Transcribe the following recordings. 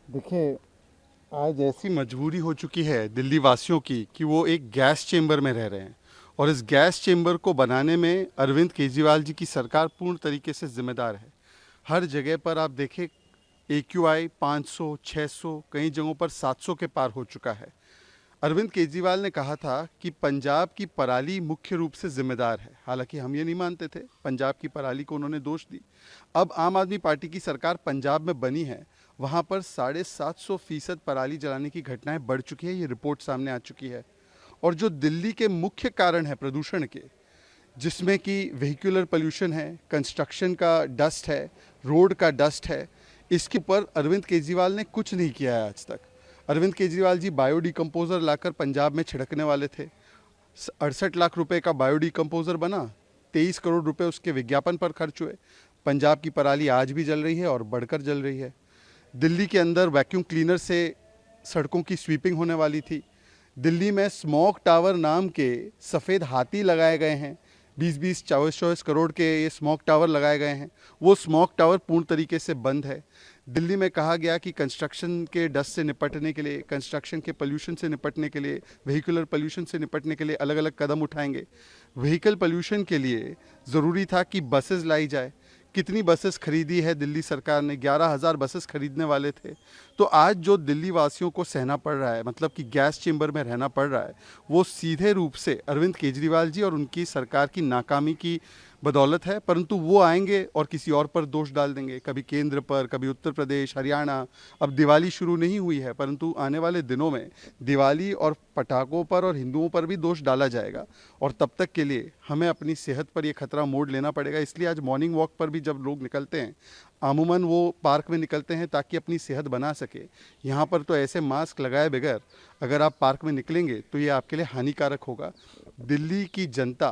देखिए, आज ऐसी मजबूरी हो चुकी है दिल्ली वासियों की कि वो एक गैस चेंबर में रह रहे हैं और इस गैस चेंबर को बनाने में अरविंद केजरीवाल जी की सरकार पूर्ण तरीके से जिम्मेदार है। हर जगह पर आप देखें AQI 500, 600, कई जगहों पर 700 के पार हो चुका है। अरविंद केजरीवाल ने कहा था कि पंजाब की पराली मुख्य रूप से जिम्मेदार है। हालांकि हम ये नहीं मानते थे, पंजाब की पराली को उन्होंने दोष दी। अब आम आदमी पार्टी की सरकार पंजाब में बनी है, वहाँ पर 750% पराली जलाने की घटनाएं बढ़ चुकी है, ये रिपोर्ट सामने आ चुकी है। और जो दिल्ली के मुख्य कारण है प्रदूषण के, जिसमें कि व्हीकुलर पोल्यूशन है, कंस्ट्रक्शन का डस्ट है, रोड का डस्ट है, इसके ऊपर अरविंद केजरीवाल ने कुछ नहीं किया है आज तक। अरविंद केजरीवाल जी बायोडिकम्पोजर लाकर पंजाब में छिड़कने वाले थे। 68 लाख रुपए का बायोडिकम्पोजर बना, 23 करोड़ रुपए उसके विज्ञापन पर खर्च हुए। पंजाब की पराली आज भी जल रही है और बढ़कर जल रही है। दिल्ली के अंदर वैक्यूम क्लीनर से सड़कों की स्वीपिंग होने वाली थी। दिल्ली में स्मोक टावर नाम के सफ़ेद हाथी लगाए गए हैं। 20-20, 24-24 करोड़ के ये स्मोक टावर लगाए गए हैं। वो स्मोक टावर पूर्ण तरीके से बंद है। दिल्ली में कहा गया कि कंस्ट्रक्शन के डस्ट से निपटने के लिए, कंस्ट्रक्शन के पोल्यूशन से निपटने के लिए, व्हीकुलर पोल्यूशन से निपटने के लिए अलग अलग कदम उठाएंगे। व्हीकल पोल्यूशन के लिए ज़रूरी था कि बसेस लाई जाए। कितनी बसेस खरीदी है दिल्ली सरकार ने? 11,000 बसेस खरीदने वाले थे। तो आज जो दिल्ली वासियों को सहना पड़ रहा है, मतलब कि गैस चेंबर में रहना पड़ रहा है, वो सीधे रूप से अरविंद केजरीवाल जी और उनकी सरकार की नाकामी की बदौलत है। परंतु वो आएंगे और किसी और पर दोष डाल देंगे, कभी केंद्र पर, कभी उत्तर प्रदेश, हरियाणा। अब दिवाली शुरू नहीं हुई है, परंतु आने वाले दिनों में दिवाली और पटाखों पर और हिंदुओं पर भी दोष डाला जाएगा। और तब तक के लिए हमें अपनी सेहत पर ये खतरा मोड़ लेना पड़ेगा। इसलिए आज मॉर्निंग वॉक पर भी जब लोग निकलते हैं, अमूमन वो पार्क में निकलते हैं ताकि अपनी सेहत बना सके। यहाँ पर तो ऐसे मास्क लगाए बगैर अगर आप पार्क में निकलेंगे तो ये आपके लिए हानिकारक होगा। दिल्ली की जनता,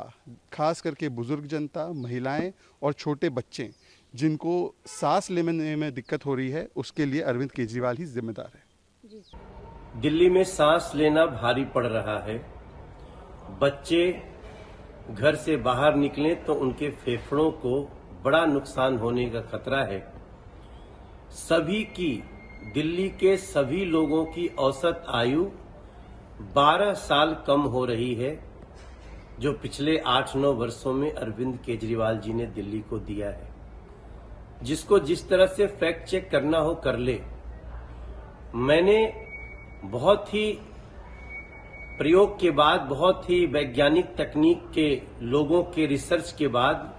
खास करके बुजुर्ग जनता, महिलाएं और छोटे बच्चे जिनको सांस लेने में दिक्कत हो रही है, उसके लिए अरविंद केजरीवाल ही जिम्मेदार है। दिल्ली में सांस लेना भारी पड़ रहा है। बच्चे घर से बाहर निकलें तो उनके फेफड़ों को बड़ा नुकसान होने का खतरा है। सभी की, दिल्ली के सभी लोगों की औसत आयु 12 साल कम हो रही है, जो पिछले 8-9 वर्षों में अरविंद केजरीवाल जी ने दिल्ली को दिया है। जिसको जिस तरह से फैक्ट चेक करना हो कर ले। मैंने बहुत ही प्रयोग के बाद, बहुत ही वैज्ञानिक तकनीक के लोगों के रिसर्च के बाद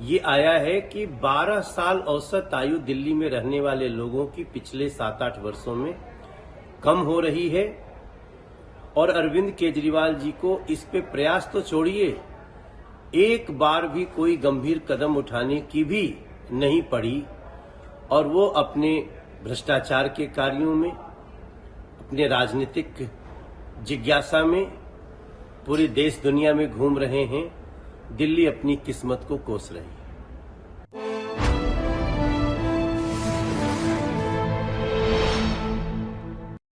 ये आया है कि 12 साल औसत आयु दिल्ली में रहने वाले लोगों की पिछले 7-8 वर्षों में कम हो रही है। और अरविंद केजरीवाल जी को इस पे प्रयास तो छोड़िए, एक बार भी कोई गंभीर कदम उठाने की भी नहीं पड़ी। और वो अपने भ्रष्टाचार के कार्यों में, अपने राजनीतिक जिज्ञासा में पूरी देश दुनिया में घूम रहे हैं। दिल्ली अपनी किस्मत को कोस रही है।